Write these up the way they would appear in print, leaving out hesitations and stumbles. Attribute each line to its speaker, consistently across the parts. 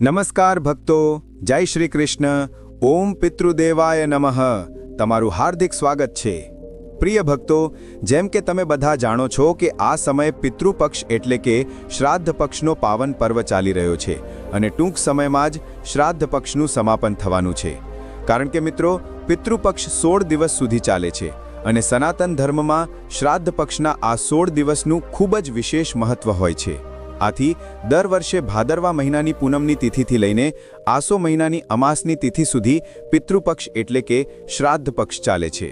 Speaker 1: નમસ્કાર ભક્તો, જય શ્રી કૃષ્ણ. ઓમ પિતૃદેવાય નમઃ. તમારું હાર્દિક સ્વાગત છે. પ્રિય ભક્તો, જેમ કે તમે બધા જાણો છો કે આ સમયે પિતૃપક્ષ એટલે કે શ્રાદ્ધ પક્ષનો પાવન પર્વ ચાલી રહ્યો છે અને ટૂંક સમયમાં જ શ્રાદ્ધ પક્ષનું સમાપન થવાનું છે. કારણ કે મિત્રો, પિતૃપક્ષ 16 દિવસ સુધી ચાલે છે અને સનાતન ધર્મમાં શ્રાદ્ધ પક્ષના આ 16 દિવસનું ખૂબ જ વિશેષ મહત્વ હોય છે. આથી દર વર્ષે ભાદરવા મહિનાની પૂનમની તિથિથી લઈને આસો મહિનાની અમાસની તિથિ સુધી પિતૃપક્ષ એટલે કે શ્રાદ્ધ પક્ષ ચાલે છે.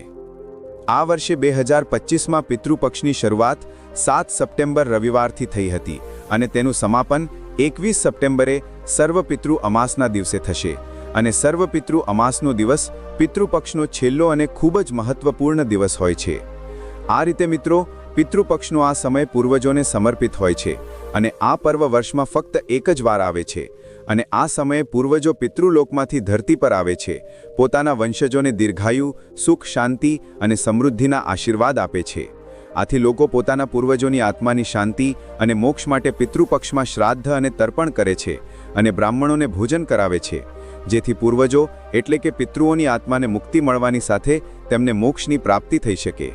Speaker 1: આ વર્ષે 2025માં પિતૃપક્ષની શરૂઆત 7 સપ્ટેમ્બર રવિવારથી થઈ હતી અને તેનું સમાપન 21 સપ્ટેમ્બરે સર્વપિતૃ અમાસના દિવસે થશે. અને સર્વપિતૃ અમાસનો દિવસ પિતૃપક્ષનો છેલ્લો અને ખૂબ જ મહત્વપૂર્ણ દિવસ હોય છે. આ રીતે મિત્રો, પિતૃપક્ષનો આ સમય પૂર્વજોને સમર્પિત હોય છે અને આ પર્વ વર્ષમાં ફક્ત એક જ વાર આવે છે. અને આ સમયે પૂર્વજો પિતૃલોકમાંથી ધરતી પર આવે છે, પોતાના વંશજોને દીર્ઘાયુ, સુખ, શાંતિ અને સમૃદ્ધિના આશીર્વાદ આપે છે. આથી લોકો પોતાના પૂર્વજોની આત્માની શાંતિ અને મોક્ષ માટે પિતૃપક્ષમાં શ્રાદ્ધ અને તર્પણ કરે છે અને બ્રાહ્મણોને ભોજન કરાવે છે, જેથી પૂર્વજો એટલે કે પિતૃઓની આત્માને મુક્તિ મળવાની સાથે તેમને મોક્ષની પ્રાપ્તિ થઈ શકે.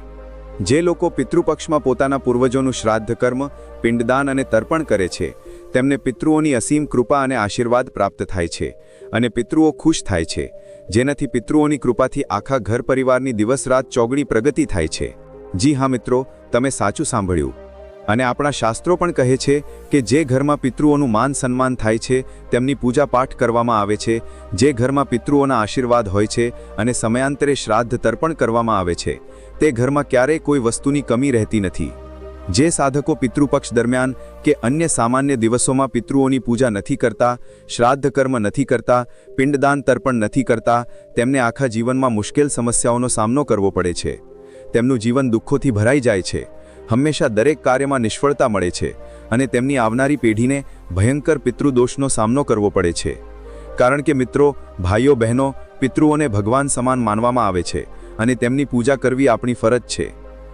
Speaker 1: જે લોકો પિતૃપક્ષમાં પોતાના પૂર્વજોનું શ્રાદ્ધ કર્મ, પિંડદાન અને તર્પણ કરે છે, તેમને પિતૃઓની અસીમ કૃપા અને આશીર્વાદ પ્રાપ્ત થાય છે અને પિતૃઓ ખુશ થાય છે, જેનાથી પિતૃઓની કૃપાથી આખા ઘર પરિવારની દિવસ-રાત ચોગણી પ્રગતિ થાય છે. જી હા મિત્રો, તમે સાચું સાંભળ્યું. અને આપણા શાસ્ત્રો પણ કહે છે કે જે ઘરમાં પિતૃઓનું માન સન્માન થાય છે, તેમની પૂજા પાઠ કરવામાં આવે છે, જે ઘરમાં પિતૃઓના આશીર્વાદ હોય છે અને સમયાંતરે શ્રાદ્ધ તર્પણ કરવામાં આવે છે, તે ઘરમાં ક્યારેય કોઈ વસ્તુની કમી રહેતી નથી. જે સાધકો પિતૃપક્ષ દરમિયાન કે અન્ય સામાન્ય દિવસોમાં પિતૃઓની પૂજા નથી કરતા, શ્રાદ્ધ કર્મ નથી કરતા, પિંડદાન તર્પણ નથી કરતા, તેમને આખા જીવનમાં મુશ્કેલ સમસ્યાઓનો સામનો કરવો પડે છે. તેમનું જીવન દુઃખોથી ભરાઈ જાય છે, હંમેશા દરેક કાર્યમાં નિષ્ફળતા મળે છે અને તેમની આવનારી પેઢીને ભયંકર પિતૃદોષનો સામનો કરવો પડે છે. કારણ કે મિત્રો, ભાઈઓ બહેનો, પિતૃઓને ભગવાન સમાન માનવામાં આવે છે અને તેમની પૂજા કરવી આપણી ફરજ છે.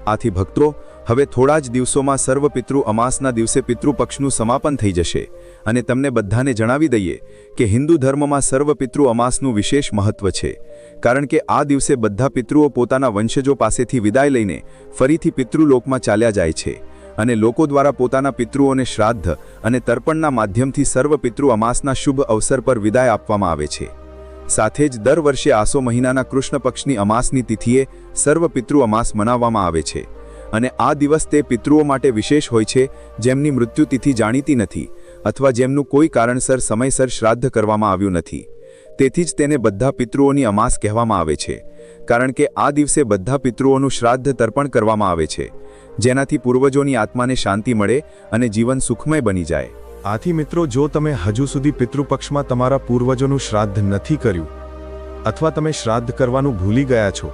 Speaker 1: આથી ભક્તો, હવે થોડા જ દિવસોમાં સર્વપિતૃ અમાસના દિવસે પિતૃપક્ષનું સમાપન થઈ જશે અને તમને બધાને જણાવી દઈએ કે હિન્દુ ધર્મમાં સર્વપિતૃ અમાસનું વિશેષ મહત્વ છે. કારણ કે આ દિવસે બધા પિતૃઓ પોતાના વંશજો પાસેથી વિદાય લઈને ફરીથી પિતૃલોકમાં ચાલ્યા જાય છે અને લોકો દ્વારા પોતાના પિતૃઓને શ્રાદ્ધ અને તર્પણના માધ્યમથી સર્વપિતૃ અમાસના શુભ અવસર પર વિદાય આપવામાં આવે છે. સાથે જ દર વર્ષે આસો મહિનાના કૃષ્ણ પક્ષની અમાસની તિથિએ સર્વપિતૃ અમાસ મનાવવામાં આવે છે અને આ દિવસ તે પિતૃઓ માટે વિશેષ હોય છે જેમની મૃત્યુતિથિ જાણીતી નથી અથવા જેમનું કોઈ કારણસર સમયસર શ્રાદ્ધ કરવામાં આવ્યું નથી. તેથી જ તેને બધા પિતૃઓની અમાસ કહેવામાં આવે છે. કારણ કે આ દિવસે બધા પિતૃઓનું શ્રાદ્ધ તર્પણ કરવામાં આવે છે, જેનાથી પૂર્વજોની આત્માને શાંતિ મળે અને જીવન સુખમય બની જાય.
Speaker 2: આથી મિત્રો, જો તમે હજુ સુધી પિતૃપક્ષમાં તમારા પૂર્વજોનું શ્રાદ્ધ નથી કર્યું અથવા તમે શ્રાદ્ધ કરવાનું ભૂલી ગયા છો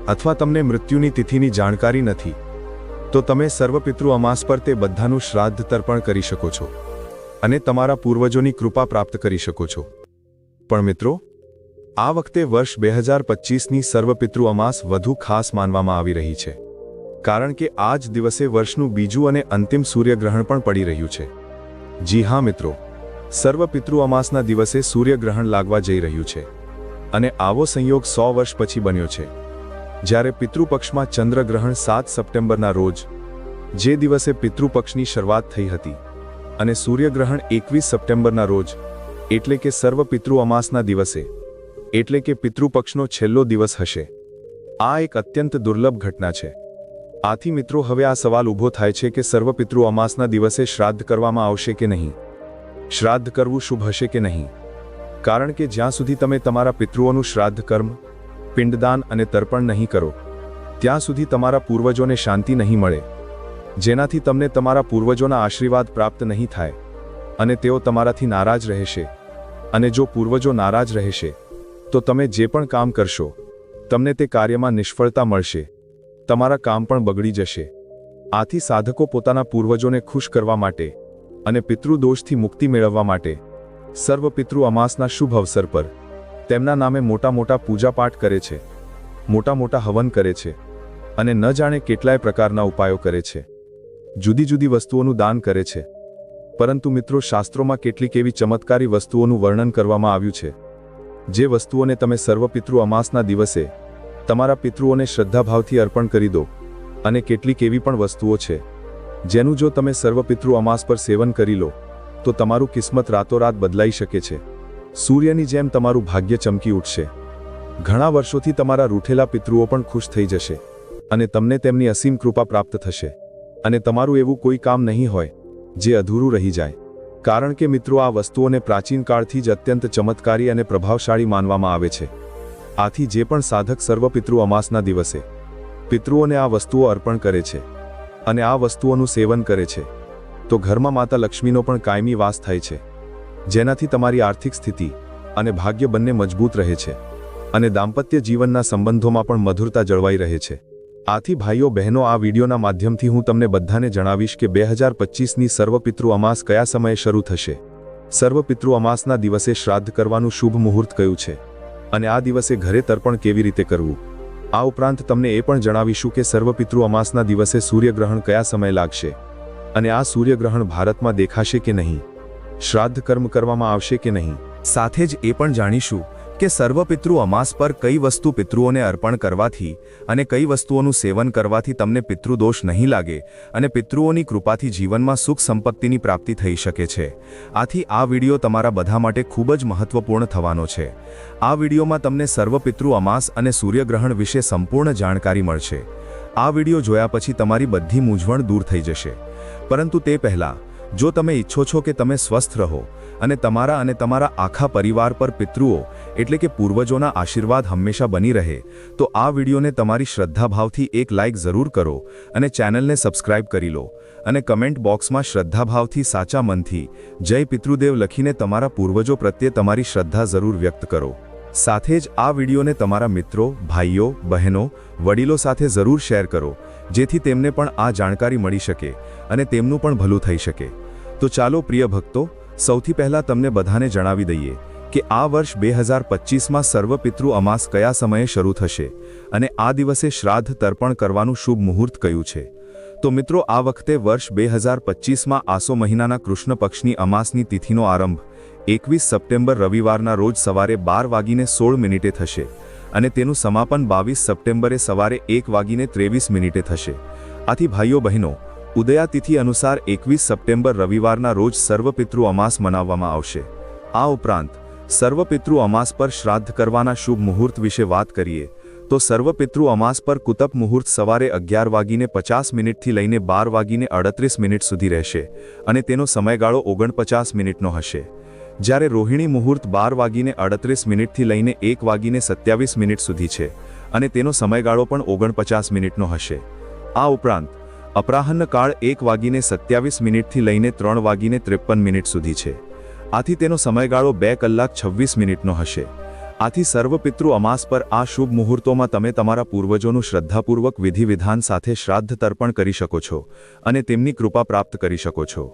Speaker 2: અથવા તમને મૃત્યુની તિથિની જાણકારી નથી, તો તમે સર્વપિતૃ અમાસ પર તે બધાનું શ્રાદ્ધ તર્પણ કરી શકો છો અને તમારા પૂર્વજોની કૃપા પ્રાપ્ત કરી શકો છો. પણ મિત્રો, આ વખતે વર્ષ 2025ની સર્વપિતૃ અમાસ વધુ ખાસ માનવામાં આવી રહી છે, કારણ કે આ જ દિવસે વર્ષનું બીજું અને અંતિમ સૂર્યગ્રહણ પણ પડી રહ્યું છે. જી હા મિત્રો, સર્વપિતૃ અમાસના દિવસે સૂર્યગ્રહણ લાગવા જઈ રહ્યું છે અને આવો સંયોગ 100 વર્ષ પછી બન્યો છે, જ્યારે પિતૃપક્ષમાં ચંદ્રગ્રહણ 7 સપ્ટેમ્બરના રોજ, જે દિવસે પિતૃપક્ષની શરૂઆત થઈ હતી, અને સૂર્યગ્રહણ 21 સપ્ટેમ્બરના રોજ, એટલે કે સર્વપિતૃ અમાસના દિવસે, એટલે કે પિતૃપક્ષનો છેલ્લો દિવસ હશે. આ એક અત્યંત દુર્લભ ઘટના છે. આથી મિત્રો, હવે આ સવાલ ઊભો થાય છે કે સર્વપિતૃ અમાસના દિવસે શ્રાદ્ધ કરવામાં આવશે કે નહીં? શ્રાદ્ધ કરવું શુભ હશે કે નહીં? કારણ કે જ્યાં સુધી તમે તમારા પિતૃઓનું શ્રાદ્ધ કર્મ, પિંડદાન અને તર્પણ નહીં કરો, ત્યાં સુધી તમારા પૂર્વજોને શાંતિ નહીં મળે, જેનાથી તમને તમારા પૂર્વજોના આશીર્વાદ પ્રાપ્ત નહીં થાય અને તેઓ તમારાથી નારાજ રહેશે. અને જો પૂર્વજો નારાજ રહેશે, તો તમે જે પણ કામ કરશો, તમને તે કાર્યમાં નિષ્ફળતા મળશે, તમારા કામ પણ બગડી જશે. આથી સાધકો પોતાના પૂર્વજોને ખુશ કરવા માટે અને પિતૃદોષથી મુક્તિ મેળવવા માટે સર્વપિતૃ અમાસના શુભ અવસર પર તેમના નામે મોટા મોટા પૂજાપાઠ કરે છે, મોટા મોટા હવન કરે છે અને ન જાણે કેટલાય પ્રકારના ઉપાયો કરે છે. જુદી જુદી વસ્તુઓનું દાન કરે છે પરંતુ મિત્રો, શાસ્ત્રોમાં કેટલીક એવી ચમત્કારી વસ્તુઓનું વર્ણન કરવામાં આવ્યું છે જે વસ્તુઓને તમે સર્વપિતૃ અમાસના દિવસે તમારા પિતૃઓને શ્રદ્ધાભાવથી અર્પણ કરી દો. અને કેટલીક એવી પણ વસ્તુઓ છે જેનું જો તમે સર્વપિતૃ અમાસ પર સેવન કરી લો તો તમારું કિસ્મત રાતોરાત બદલાઈ શકે છે. સૂર્યની જેમ તમારું ભાગ્ય ચમકી ઉઠશે. ઘણા વર્ષોથી તમારા રૂઠેલા પિતૃઓ પણ ખુશ થઈ જશે અને તમને તેમની અસીમ કૃપા પ્રાપ્ત થશે. અને તમારું એવું કોઈ કામ નહીં હોય જે અધૂરું રહી જાય. કારણ કે મિત્રો, આ વસ્તુઓને પ્રાચીન કાળથી જ અત્યંત ચમત્કારી અને પ્રભાવશાળી માનવામાં આવે છે. આથી જે પણ સાધક સર્વપિતૃ અમાસના દિવસે પિતૃઓને આ વસ્તુઓ અર્પણ કરે છે અને આ વસ્તુઓનું સેવન કરે છે તો ઘરમાં માતા લક્ષ્મીનો પણ કાયમી વાસ થાય છે, જેનાથી તમારી આર્થિક સ્થિતિ અને ભાગ્ય બંને મજબૂત રહે છે અને દાંપત્ય જીવનના સંબંધોમાં પણ મધુરતા જળવાઈ રહે છે. આથી ભાઈઓ બહેનો, આ વિડીયોના માધ્યમથી હું તમને બધાને જણાવીશ કે 2025ની સર્વપિતૃ અમાસ કયા સમયે શરૂ થશે, સર્વપિતૃ અમાસના દિવસે શ્રાદ્ધ કરવાનું શુભ મુહૂર્ત કયું છે અને આ દિવસે ઘરે તર્પણ કેવી રીતે કરવું. આ ઉપરાંત તમને એ પણ જણાવીશું કે સર્વપિતૃ અમાસના દિવસે સૂર્યગ્રહણ કયા સમયે લાગશે અને આ સૂર્યગ્રહણ ભારતમાં દેખાશે કે નહીં, શ્રાદ્ધ કર્મ કરવામાં આવશે કે નહીં.
Speaker 1: સાથે જ એ પણ જાણીશું કે સર્વપિતૃ અમાસ પર કઈ વસ્તુ પિતૃઓને અર્પણ કરવાથી અને કઈ વસ્તુઓનું સેવન કરવાથી તમને પિતૃદોષ નહીં લાગે અને પિતૃઓની કૃપાથી જીવનમાં સુખ સંપત્તિની પ્રાપ્તિ થઈ શકે છે. આથી આ વિડીયો તમારા બધા માટે ખૂબ જ મહત્વપૂર્ણ થવાનો છે. આ વિડીયોમાં તમને સર્વપિતૃ અમાસ અને સૂર્યગ્રહણ વિશે સંપૂર્ણ જાણકારી મળશે. આ વિડીયો જોયા પછી તમારી બધી મૂંઝવણ દૂર થઈ જશે. પરંતુ તે પહેલાં, જો તમે ઈચ્છો છો કે તમે સ્વસ્થ રહો અને તમારા આખા પરિવાર પર પિતૃઓ એટલે કે પૂર્વજોના આશીર્વાદ હંમેશા બની રહે, તો આ વિડીયોને તમારી શ્રદ્ધાભાવથી એક લાઇક જરૂર કરો અને ચેનલને સબસ્ક્રાઇબ કરી લો અને કમેન્ટ બોક્સમાં શ્રદ્ધાભાવથી સાચા મનથી જય પિતૃદેવ લખીને તમારા પૂર્વજો પ્રત્યે તમારી શ્રદ્ધા જરૂર વ્યક્ત કરો. સાથે જ આ વિડીયોને તમારા મિત્રો, ભાઈઓ, બહેનો, વડીલો સાથે જરૂર શેર કરો, જેથી તેમને પણ આ જાણકારી મળી શકે અને તેમનું પણ ભલું થઈ શકે. તો ચાલો પ્રિય ભક્તો, સૌથી પહેલાં તમને બધાને જણાવી દઈએ કે આ વર્ષ 2025માં સર્વપિતૃ અમાસ કયા સમયે શરૂ થશે અને આ દિવસે શ્રાદ્ધ તર્પણ કરવાનું શુભ મુહૂર્ત કયું છે. તો મિત્રો, આ વખતે વર્ષ 2025માં આસો મહિનાના કૃષ્ણ પક્ષની અમાસની તિથિનો આરંભ 21 સપ્ટેમ્બર રવિવારના રોજ સવારે 12:16 થશે અને તેનું સમાપન 22 સપ્ટેમ્બરે સવારે 1:23 થશે. આથી ભાઈઓ બહેનો, ઉદયા તિથિ અનુસાર 21 સપ્ટેમ્બર રવિવારના રોજ સર્વપિતૃ અમાસ મનાવવામાં આવશે. આ ઉપરાંત સર્વપિતૃ અમાસ પર શ્રાદ્ધ કરવાના શુભ મુહૂર્ત વિશે વાત કરીએ તો સર્વપિતૃ અમાસ પર કુતપ મુહૂર્ત સવારે 11:50 થી લઈને 12:38 સુધી રહેશે અને તેનો સમયગાળો 49 મિનિટનો હશે. જ્યારે રોહિણી મુહૂર્ત 12:38 થી લઈને 1:27 સુધી છે અને તેનો સમયગાળો પણ 49 મિનિટનો હશે. આ ઉપરાંત અપરાહ્ન કાળ 1:27 થી લઈને 3:53 સુધી છે. આથી તેનો સમયગાળો 2 કલાક 26 મિનિટનો હશે. આથી સર્વપિતૃ અમાસ પર આ શુભ મુહૂર્તોમાં તમે તમારા પૂર્વજોનું શ્રદ્ધાપૂર્વક વિધિ વિધાન સાથે શ્રાદ્ધ તર્પણ કરી શકો છો અને તેમની કૃપા પ્રાપ્ત કરી શકો છો.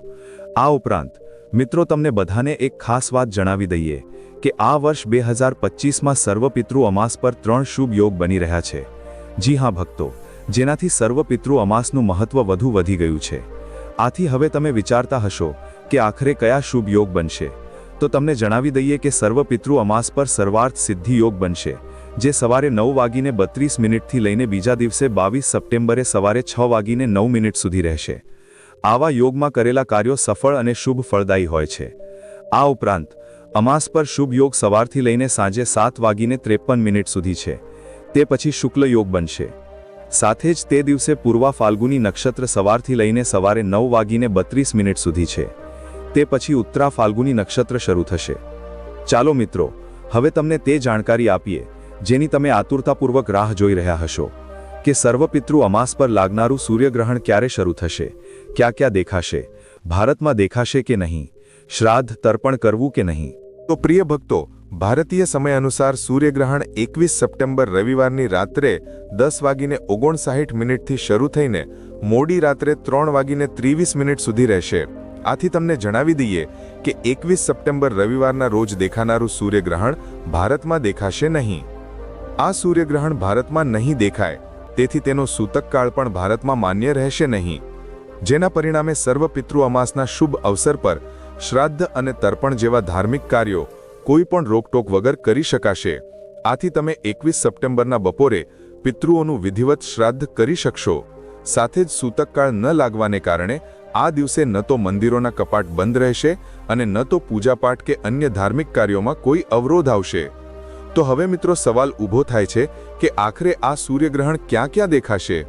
Speaker 1: આ ઉપરાંત મિત્રો, તમને બધાને એક ખાસ વાત જણાવી દઈએ કે આ વર્ષ 2025માં સર્વપિતૃ અમાસ પર 3 શુભ યોગ બની રહ્યા છે. જી હા ભક્તો, જેનાથી સર્વપિતૃ અમાસનું મહત્વ વધુ વધી ગયું છે. આથી હવે તમે વિચારતા હશો કે આખરે કયા શુભ યોગ બનશે, તો તમને જણાવી દઈએ કે સર્વપિતૃ અમાસ પર સર્વાર્થ સિદ્ધિ યોગ બનશે, જે સવારે 9:32 થી લઈને બીજા દિવસે 22 સપ્ટેમ્બરે સવારે 6:09 સુધી રહેશે. આવા યોગમાં કરેલા કાર્યો સફળ અને શુભ ફળદાયી હોય છે. આ ઉપરાંત અમાસ પર શુભ યોગ સવારથી લઈને સાંજે 7:53 સુધી છે. તે પછી શુક્લ યોગ બનશે. સાથે જ તે દિવસે પૂર્વા ફાલ્ગુની નક્ષત્ર સવારથી લઈને સવારે 9:32 સુધી છે. તે પછી ઉત્તરા ફાલ્ગુની નક્ષત્ર શરૂ થશે. ચાલો મિત્રો, હવે તમને તે જાણકારી આપીએ જેની તમે આતુરતાપૂર્વક રાહ જોઈ રહ્યા હશો કે સર્વપિતૃ અમાસ પર લાગનારું સૂર્યગ્રહણ ક્યારે શરૂ થશે, ક્યાં ક્યાં દેખાશે, ભારતમાં દેખાશે કે નહીં, શ્રાદ્ધ તર્પણ કરવું કે નહીં.
Speaker 2: તો પ્રિય ભક્તો, ભારતીય સમય અનુસાર સૂર્યગ્રહણ 21 સપ્ટેમ્બર રવિવારની રાત્રે 10:59 થી શરૂ થઈને મોડી રાત્રે 3:23 સુધી રહેશે. આથી તમને જણાવી દઈએ કે 21 સપ્ટેમ્બર રવિવારના રોજ દેખાનારું સૂર્યગ્રહણ ભારતમાં દેખાશે નહીં. આ સૂર્યગ્રહણ ભારતમાં નહીં દેખાય તેથી તેનો સૂતકકાળ પણ ભારતમાં માન્ય રહેશે નહીં. જેના પરિણામે સર્વ પિતૃ અમાસના શુભ અવસર પર શ્રાદ્ધ અને તર્પણ જેવા ધાર્મિક કાર્યો કોઈ પણ રોકટોક વગર કરી શકાશે. આથી તમે 21 સપ્ટેમ્બરના બપોરે પિતૃઓનું વિધિવત શ્રાદ્ધ કરી શકશો. સાથે જ સૂતકકાળ ન લાગવાને કારણે આ દિવસે ન તો મંદિરોના કપાટ બંધ રહેશે અને ન તો પૂજાપાઠ કે અન્ય ધાર્મિક કાર્યોમાં કોઈ અવરોધ આવશે. તો હવે મિત્રો સવાલ ઊભો થાય છે કે આખરે આ સૂર્યગ્રહણ ક્યાં ક્યાં દેખાશે?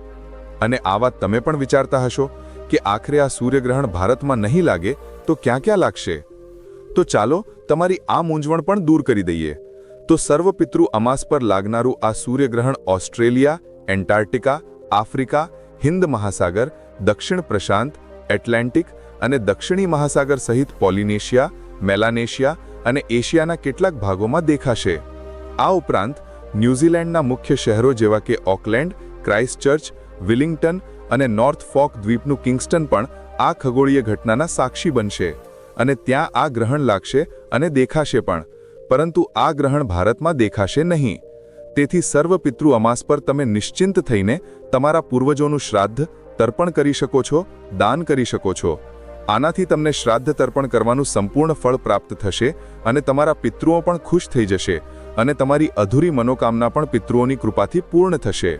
Speaker 2: અને આ વાત તમે પણ વિચારતા હશો કે આખરે આ સૂર્યગ્રહણ ભારતમાં નહીં લાગે તો ક્યાં ક્યાં લાગશે? તો ચાલો તમારી આ મૂંઝવણ પણ દૂર કરી દઈએ. તો સર્વ પિતૃ અમાસ પર લાગનારું આ સૂર્યગ્રહણ ઓસ્ટ્રેલિયા, એન્ટાર્કટિકા, આફ્રિકા, હિન્દ મહાસાગર, દક્ષિણ પ્રશાંત, એટલાન્ટિક અને દક્ષિણી મહાસાગર સહિત પોલિનેશિયા, મેલાનેશિયા અને એશિયાના કેટલાક ભાગોમાં દેખાશે. આ ઉપરાંત ન્યૂઝીલેન્ડના મુખ્ય શહેરો જેવા કે ઓકલેન્ડ, ક્રાઇસ્ટચર્ચ, વિલિંગ્ટન અને નોર્થ ફોક દ્વીપનું કિંગસ્ટન પણ આ ખગોળીય ઘટનાના સાક્ષી બનશે અને ત્યાં આ ગ્રહણ લાગશે અને દેખાશે પણ. પરંતુ આ ગ્રહણ ભારતમાં દેખાશે નહીં. તેથી સર્વ પિતૃ અમાસ પર તમે નિશ્ચિંત થઈને તમારા પૂર્વજોનું શ્રાદ્ધ તર્પણ કરી શકો છો, દાન કરી શકો છો. આનાથી તમને શ્રાદ્ધ તર્પણ કરવાનું સંપૂર્ણ ફળ પ્રાપ્ત થશે અને તમારા પિતૃઓ પણ ખુશ થઈ જશે અને તમારી અધૂરી મનોકામના પણ પિતૃઓની કૃપાથી પૂર્ણ થશે.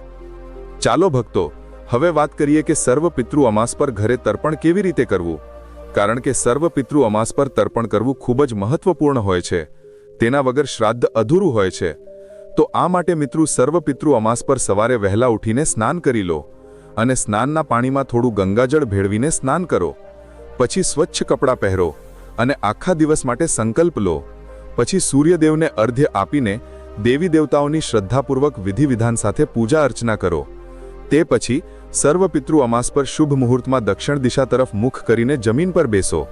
Speaker 2: ચાલો ભક્તો, હવે વાત કરીએ કે સર્વ પિતૃ અમાસ પર ઘરે તર્પણ કેવી રીતે કરવું. કારણ કે સર્વ પિતૃ અમાસ પર તર્પણ કરવું ખૂબ જ મહત્વપૂર્ણ હોય છે. તેના વગર શ્રાદ્ધ અધૂરું હોય છે. તો આ માટે મિત્રો સર્વ પિતૃ અમાસ પર સવારે વહેલા ઉઠીને સ્નાન કરી લો અને સ્નાનના પાણીમાં થોડું ગંગાજળ ભેળવીને સ્નાન કરો. પછી સ્વચ્છ કપડાં પહેરો અને આખા દિવસ માટે સંકલ્પ લો. પછી સૂર્યદેવને અર્ધ્ય આપીને દેવી દેવતાઓની શ્રદ્ધાપૂર્વક વિધિ વિધાન સાથે પૂજા અર્ચના કરો. તે પછી સર્વ પિતૃ અમાસ પર શુભ મુહૂર્તમાં દક્ષિણ દિશા તરફ મુખ કરીને જમીન પર બેસો.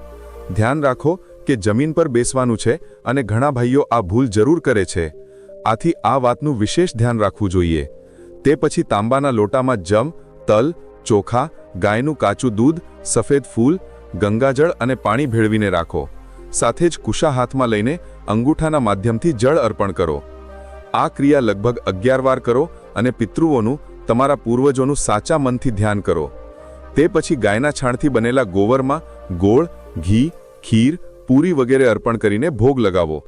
Speaker 2: ધ્યાન રાખો કે જમીન પર બેસવાનું છે અને ઘણા ભાઈઓ આ ભૂલ જરૂર કરે છે. આથી આ વાતનું વિશેષ ધ્યાન રાખવું જોઈએ. તે પછી તાંબાના લોટામાં જમ, તલ, ચોખા, ગાયનું કાચું દૂધ, સફેદ ફૂલ, ગંગાજળ અને પાણી ભેળવીને રાખો. સાથે જ કુશા હાથમાં લઈને અંગૂઠાના માધ્યમથી જળ અર્પણ કરો. આ ક્રિયા લગભગ 11 વાર કરો અને પિતૃઓનું, તમારા પૂર્વજોનું સાચા મનથી ધ્યાન કરો. તે પછી ગાયના છાણથી બનેલા ગોવરમાં ગોળ, ઘી, ખીર, પૂરી વગેરે અર્પણ કરીને ભોગ લગાવો.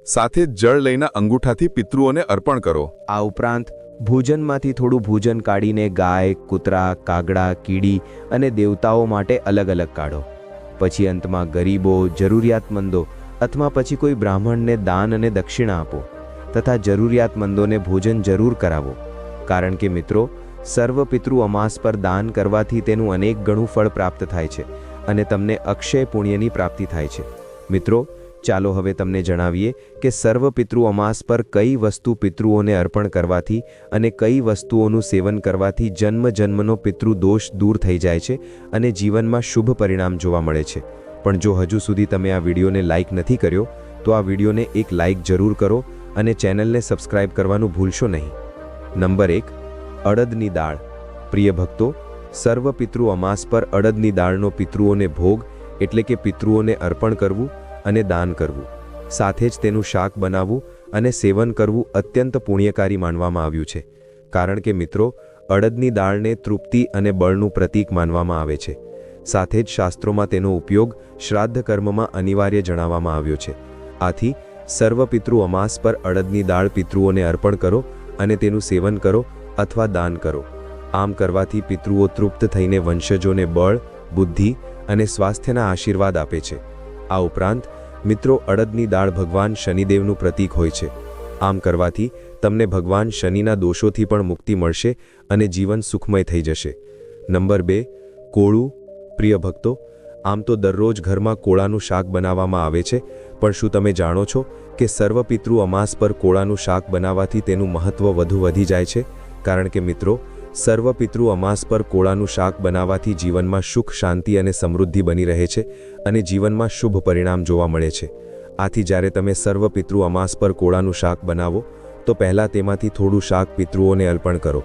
Speaker 2: સાથે જ જળ લઈને અંગૂઠાથી પિતૃઓને અર્પણ કરો.
Speaker 3: આ ઉપરાંત ભોજનમાંથી થોડું ભોજન કાઢીને ગાય, કૂતરા, કાગડા, કીડી અને દેવતાઓ માટે અલગ અલગ કાઢો. પછી અંતમાં ગરીબો, જરૂરિયાતમંદો અથવા પછી કોઈ બ્રાહ્મણને દાન અને દક્ષિણા આપો તથા જરૂરિયાતમંદોને ભોજન જરૂર કરાવો. કારણ કે મિત્રો, સર્વ પિતૃ અમાસ પર દાન કરવાથી તેનું અનેક ગણું ફળ પ્રાપ્ત થાય છે અને તમને અક્ષય પુણ્યની પ્રાપ્તિ થાય છે. મિત્રો, ચાલો હવે તમને જણાવીએ કે સર્વ પિતૃ અમાસ પર કઈ વસ્તુ પિતૃઓને અર્પણ કરવાથી અને કઈ વસ્તુઓનું સેવન કરવાથી જન્મ જન્મનો પિતૃ દોષ દૂર થઈ જાય છે અને જીવનમાં શુભ પરિણામ જોવા મળે છે. પણ જો હજુ સુધી તમે આ વિડીયોને લાઇક નથી કર્યો તો આ વિડીયોને એક લાઇક જરૂર કરો અને ચેનલને સબસ્ક્રાઇબ કરવાનું ભૂલશો નહીં. નંબર 1, અડદની દાળ. પ્રિય ભક્તો, સર્વ પિતૃ અમાસ પર અડદની દાળનો પિતૃઓને ભોગ એટલે કે પિતૃઓને અર્પણ કરવું અને દાન કરવું, સાથે જ તેનું શાક બનાવવું અને સેવન કરવું અત્યંત પુણ્યકારી માનવામાં આવ્યું છે. કારણ કે મિત્રો, અડદની દાળને તૃપ્તિ અને બળનું પ્રતીક માનવામાં આવે છે. સાથે જ શાસ્ત્રોમાં તેનો ઉપયોગ શ્રાદ્ધ કર્મમાં અનિવાર્ય જણાવવામાં આવ્યો છે. આથી સર્વ પિતૃ અમાસ પર અડદની દાળ પિતૃઓને અર્પણ કરો અને તેનું સેવન કરો અથવા દાન કરો. આમ કરવાથી પિતૃઓ તૃપ્ત થઈને વંશજોને બળ, બુદ્ધિ અને સ્વાસ્થ્યના આશીર્વાદ આપે છે. આ ઉપરાંત મિત્રો, અડદની દાળ ભગવાન શનિદેવનું પ્રતીક હોય છે. આમ કરવાથી તમને ભગવાન શનિના દોષોથી પણ મુક્તિ મળશે અને જીવન સુખમય થઈ જશે. નંબર 2, કોળું. પ્રિય ભક્તો, આમ તો દરરોજ ઘરમાં કોળાનું શાક બનાવવામાં આવે છે, પણ શું તમે જાણો છો કે સર્વ પિતૃ અમાસ પર કોળાનું શાક બનાવવાથી તેનું મહત્વ વધુ વધી જાય છે? કારણ કે મિત્રો, સર્વ પિતૃ અમાસ પર કોળાનું શાક બનાવવાથી જીવનમાં સુખ, શાંતિ અને સમૃદ્ધિ બની રહે છે અને જીવનમાં શુભ પરિણામ જોવા મળે છે. આથી જ્યારે તમે સર્વ પિતૃ અમાસ પર કોળાનું શાક બનાવો તો પહેલાં તેમાંથી થોડું શાક પિતૃઓને અર્પણ કરો,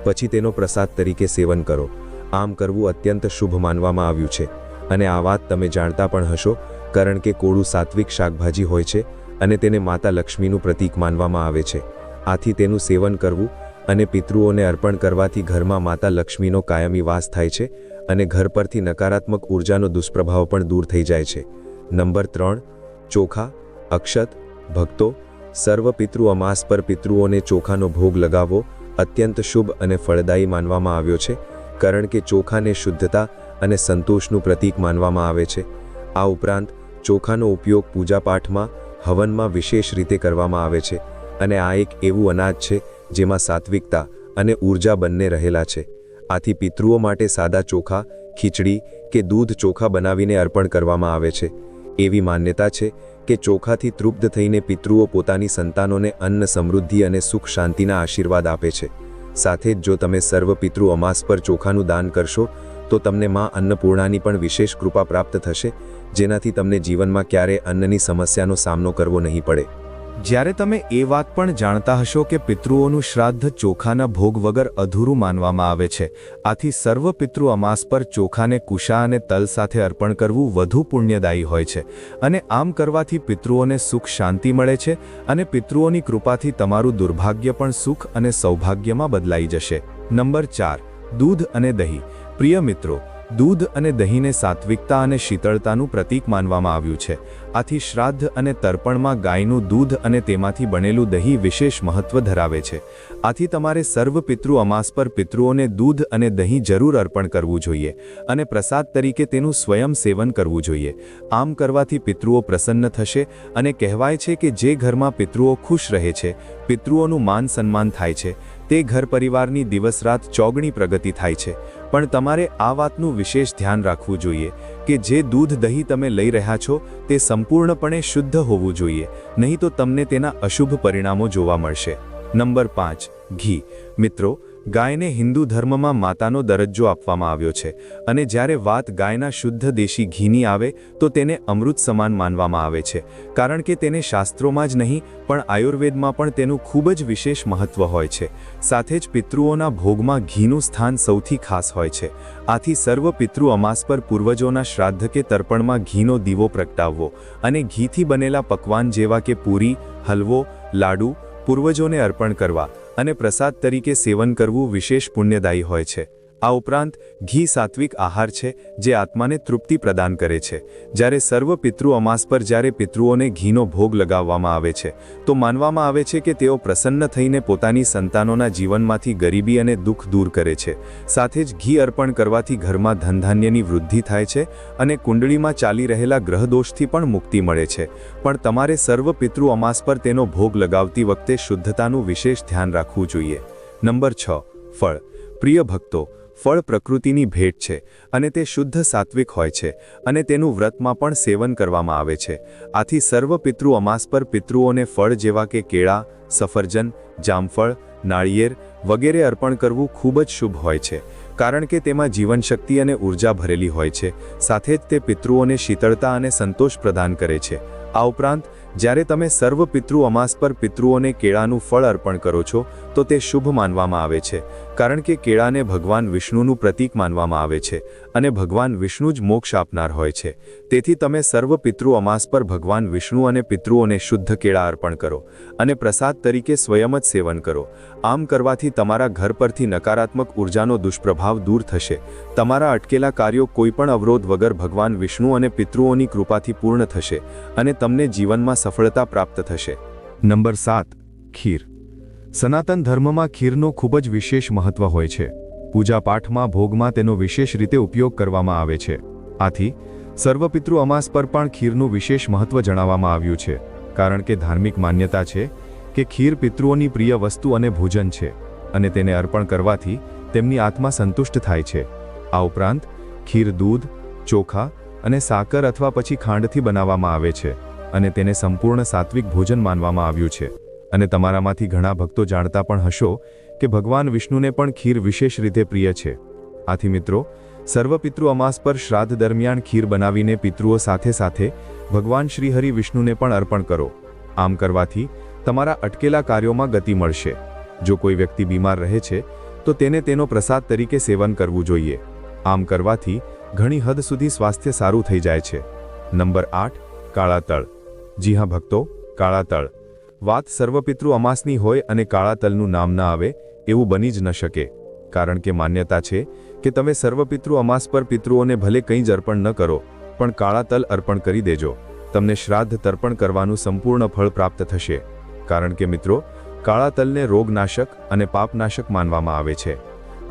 Speaker 3: પછી તેનો પ્રસાદ તરીકે સેવન કરો. આમ કરવું અત્યંત શુભ માનવામાં આવ્યું છે અને આ વાત તમે જાણતા પણ હશો, કારણ કે કોળું સાત્વિક શાકભાજી હોય છે અને તેને માતા લક્ષ્મીનું પ્રતીક માનવામાં આવે છે. આથી તેનું સેવન કરવું અને પિતૃઓને અર્પણ કરવાથી ઘરમાં માતા લક્ષ્મીનો કાયમી વાસ થાય છે અને ઘર પરથી નકારાત્મક ઉર્જાનો દુષ્પ્રભાવ પણ દૂર થઈ જાય છે. નંબર 3, ચોખા, અક્ષત, ભક્તો. સર્વ પિતૃ અમાસ પર પિતૃઓને ચોખાનો ભોગ લગાવવો અત્યંત શુભ અને ફળદાયી માનવામાં આવ્યો છે, કારણ કે ચોખાને શુદ્ધતા અને સંતોષનું પ્રતીક માનવામાં આવે છે. આ ઉપરાંત ચોખાનો ઉપયોગ પૂજાપાઠમાં, હવનમાં વિશેષ રીતે કરવામાં આવે છે, અને આ એક એવું અનાજ છે જેમાં સાત્વિકતા અને ઊર્જા બંને રહેલા છે. આથી પિતૃઓ માટે સાદા ચોખા, ખીચડી કે દૂધ ચોખા બનાવીને અર્પણ કરવામાં આવે છે. એવી માન્યતા છે કે ચોખાથી તૃપ્ત થઈને પિતૃઓ પોતાની સંતાનોને અન્ન, સમૃદ્ધિ અને સુખ શાંતિના આશીર્વાદ આપે છે. સાથે જ જો તમે સર્વ પિતૃ અમાસ પર ચોખાનું દાન કરશો તો તમને માં અન્નપૂર્ણાની પણ વિશેષ કૃપા પ્રાપ્ત થશે, જેનાથી તમને જીવનમાં ક્યારેય અન્નની સમસ્યાનો સામનો કરવો નહીં પડે.
Speaker 2: જ્યારે તમે એ વાત પણ જાણતા હશો કે પિતૃઓનું શ્રાદ્ધ ચોખાના ભોગ વગર અધૂરું માનવામાં આવે છે, આથી સર્વ પિતૃ અમાસ પર ચોખાને કુશા અને તલ સાથે અર્પણ કરવું વધુ પુણ્યદાયી હોય છે, અને આમ કરવાથી પિતૃઓને સુખ શાંતિ મળે છે, અને પિતૃઓની કૃપાથી તમારું દુર્ભાગ્ય પણ સુખ અને સૌભાગ્યમાં બદલાઈ જશે. નંબર 4, દૂધ અને દહીં. પ્રિય મિત્રો, દૂધ અને દહીંને સાત્વિકતા અને શીતળતાનું પ્રતીક માનવામાં આવ્યું છે. આથી શ્રાદ્ધ અને તર્પણમાં ગાયનું દૂધ અને તેમાંથી બનેલું દહીં વિશેષ મહત્વ ધરાવે છે. આથી તમારે સર્વ પિતૃ અમાસ પર પિતૃઓને દૂધ અને દહીં જરૂર અર્પણ કરવું જોઈએ, અને પ્રસાદ તરીકે તેનું સ્વયં સેવન કરવું જોઈએ. આમ કરવાથી પિતૃઓ પ્રસન્ન થશે, અને કહેવાય છે કે જે ઘરમાં પિતૃઓ ખુશ રહે છે, પિતૃઓનું માન સન્માન થાય છે, તે ઘર પરિવારની દિવસ રાત ચોગણી પ્રગતિ થાય છે. પણ તમારે આ વાતનું વિશેષ ધ્યાન રાખવું જોઈએ કે જે દૂધ દહીં તમે લઈ રહ્યા છો તે સંપૂર્ણપણે શુદ્ધ હોવું જોઈએ, નહીં તો તમને તેના અશુભ પરિણામો જોવા મળશે. નંબર 5, ઘી. મિત્રો, ગાયને હિન્દુ ધર્મમાં માતાનો દરજ્જો આપવામાં આવ્યો છે, અને જ્યારે વાત ગાયના શુદ્ધ દેશી ઘીની આવે તો તેને અમૃત સમાન માનવામાં આવે છે, કારણ કે તેને શાસ્ત્રોમાં જ નહીં પણ આયુર્વેદમાં પણ તેનું ખૂબ જ વિશેષ મહત્વ હોય છે. સાથે જ પિતૃઓના ભોગમાં ઘીનું સ્થાન સૌથી ખાસ હોય છે. આથી સર્વ પિતૃ અમાસ પર પૂર્વજોના શ્રાદ્ધ કે તર્પણમાં ઘીનો દીવો પ્રગટાવવો અને ઘીથી બનેલા પકવાન જેવા કે પૂરી, હલવો, લાડુ પૂર્વજોને અર્પણ કરવા અને પ્રસાદ તરીકે સેવન કરવું વિશેષ પુણ્યદાયી હોય છે. આ ઉપરાંત ઘી સાત્વિક આહાર છે જે આત્માને તૃપ્તિ પ્રદાન કરે છે. જ્યારે સર્વ પિતૃ અમાસ પર જ્યારે પિતૃઓને ઘીનો ભોગ લગાવવામાં આવે છે તો માનવામાં આવે છે કે તેઓ પ્રસન્ન થઈને પોતાની સંતાનોના જીવનમાંથી ગરીબી અને દુઃખ દૂર કરે છે. સાથે જ ઘી અર્પણ કરવાથી ઘરમાં ધનધાન્યની વૃદ્ધિ થાય છે અને કુંડળીમાં ચાલી રહેલા ગ્રહદોષથી પણ મુક્તિ મળે છે. પણ તમારે સર્વ પિતૃ અમાસ પર તેનો ભોગ લગાવતી વખતે શુદ્ધતાનું વિશેષ ધ્યાન રાખવું જોઈએ. નંબર 6, ફળ. પ્રિય ભક્તો, ફળ પ્રકૃતિની ભેટ છે, અને તે શુદ્ધ સાત્વિક હોય છે, અને તેનું વ્રતમાં પણ સેવન કરવામાં આવે છે. આથી સર્વ પિતૃ અમાસ પર પિતૃઓને ફળ જેવા કે કેળા, સફરજન, જામફળ, નાળિયેર વગેરે અર્પણ કરવું ખૂબ જ શુભ હોય છે, કારણ કે તેમાં જીવનશક્તિ અને ઉર્જા ભરેલી હોય છે. સાથે જ તે પિતૃઓને શીતળતા અને સંતોષ પ્રદાન કરે છે. આ ઉપરાંત જ્યારે તમે સર્વ પિતૃ અમાસ પર પિતૃઓને કેળાનું ફળ અર્પણ કરો છો તો તે શુભ માનવામાં આવે છે, કારણ કે કેળાને ભગવાન વિષ્ણુનું પ્રતીક માનવામાં આવે છે, અને ભગવાન વિષ્ણુ જ મોક્ષ આપનાર હોય છે. તેથી તમે સર્વ પિતૃ અમાસ પર ભગવાન વિષ્ણુ અને પિતૃઓને શુદ્ધ કેળા અર્પણ કરો અને પ્રસાદ તરીકે સ્વયં જ સેવન કરો. આમ કરવાથી તમારા ઘર પરથી નકારાત્મક ઉર્જાનો દુષ્પ્રભાવ દૂર થશે, તમારા અટકેલા કાર્યો કોઈપણ અવરોધ વગર ભગવાન વિષ્ણુ અને પિતૃઓની કૃપાથી પૂર્ણ થશે, અને તમને જીવનમાં સફળતા પ્રાપ્ત થશે. નંબર 7, ખીર. સનાતન ધર્મમાં ખીરનો ખૂબ જ વિશેષ મહત્વ હોય છે. પૂજાપાઠમાં, ભોગમાં તેનો વિશેષ રીતે ઉપયોગ કરવામાં આવે છે. આથી સર્વ પિતૃ અમાસ પર પણ ખીરનું વિશેષ મહત્વ જણાવવામાં આવ્યું છે, કારણ કે ધાર્મિક માન્યતા છે કે ખીર પિતૃઓની પ્રિય વસ્તુ અને ભોજન છે, અને તેને અર્પણ કરવાથી તેમની આત્મા સંતુષ્ટ થાય છે. આ ઉપરાંત ખીર દૂધ, ચોખા અને સાકર અથવા પછી ખાંડથી બનાવવામાં આવે છે, અને તેને સંપૂર્ણ સાત્વિક ભોજન માનવામાં આવ્યું છે. અને તમારામાંથી ઘણા ભક્તો જાણતા પણ હશો કે ભગવાન વિષ્ણુને પણ ખીર વિશેષ રીતે પ્રિય છે. આથી મિત્રો, સર્વ પિતૃ અમાસ પર શ્રાદ્ધ દરમિયાન ખીર બનાવીને પિતૃઓ સાથે સાથે ભગવાન શ્રી હરિ વિષ્ણુને પણ અર્પણ કરો. આમ કરવાથી તમારા અટકેલા કાર્યોમાં ગતિ મળશે. જો કોઈ વ્યક્તિ બીમાર રહે છે તો તેને તેનો પ્રસાદ તરીકે સેવન કરવું જોઈએ. આમ કરવાથી ઘણી હદ સુધી સ્વાસ્થ્ય સારું થઈ જાય છે. નંબર 8, કાળા તલ. જી હા ભક્તો, કાળા તલ. વાત સર્વપિતૃ અમાસની હોય અને કાળા તલનું નામ ન આવે એવું બની જ ન શકે, કારણ કે માન્યતા છે કે તમે સર્વપિતૃ અમાસ પર પિતૃઓને ભલે કંઈ જ અર્પણ ન કરો, પણ કાળા તલ અર્પણ કરી દેજો. તમને શ્રાદ્ધ તર્પણ કરવાનું સંપૂર્ણ ફળ પ્રાપ્ત થશે. કારણ કે મિત્રો, કાળા તલને રોગનાશક અને પાપનાશક માનવામાં આવે છે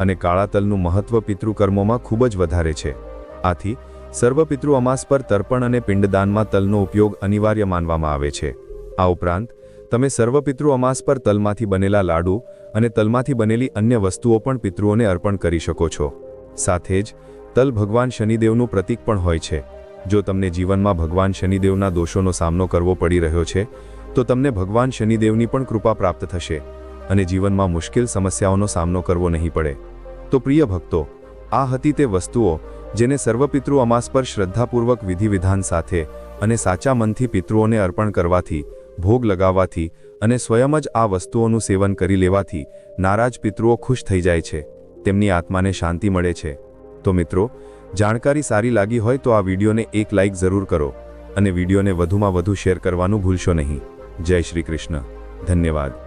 Speaker 2: અને કાળા તલનું મહત્વ પિતૃકર્મોમાં ખૂબ જ વધારે છે. આથી સર્વપિતૃ અમાસ પર તર્પણ અને પિંડદાનમાં તલનો ઉપયોગ અનિવાર્ય માનવામાં આવે છે. આ ઉપરાંત તમે સર્વપિતૃ અમાસ પર તલમાંથી બનેલા લાડુ અને તલમાંથી બનેલી અન્ય વસ્તુઓ પણ પિતૃઓને અર્પણ કરી શકો છો. સાથે જ તલ ભગવાન શનિદેવનું પ્રતીક પણ હોય છે. જો તમને જીવનમાં ભગવાન શનિદેવના દોષોનો સામનો કરવો પડી રહ્યો છે, તો તમને ભગવાન શનિદેવની પણ કૃપા પ્રાપ્ત થશે અને જીવનમાં મુશ્કેલ સમસ્યાઓનો સામનો કરવો નહીં પડે. તો પ્રિય ભક્તો, આ હતી તે વસ્તુઓ જેને સર્વપિતૃ અમાસ પર શ્રદ્ધાપૂર્વક વિધિવિધાન સાથે અને સાચા મનથી પિતૃઓને અર્પણ કરવાથી, ભોગ લગાવવાથી અને સ્વયં જ આ વસ્તુઓનું સેવન કરી લેવાથી નારાજ પિતૃઓ ખુશ થઈ જાય છે, તેમની આત્માને શાંતિ મળે છે. તો મિત્રો, જાણકારી સારી લાગી હોય તો આ વિડીયોને એક લાઇક જરૂર કરો અને વિડીયોને વધુમાં વધુ શેર કરવાનું ભૂલશો નહીં. જય શ્રી કૃષ્ણ. ધન્યવાદ.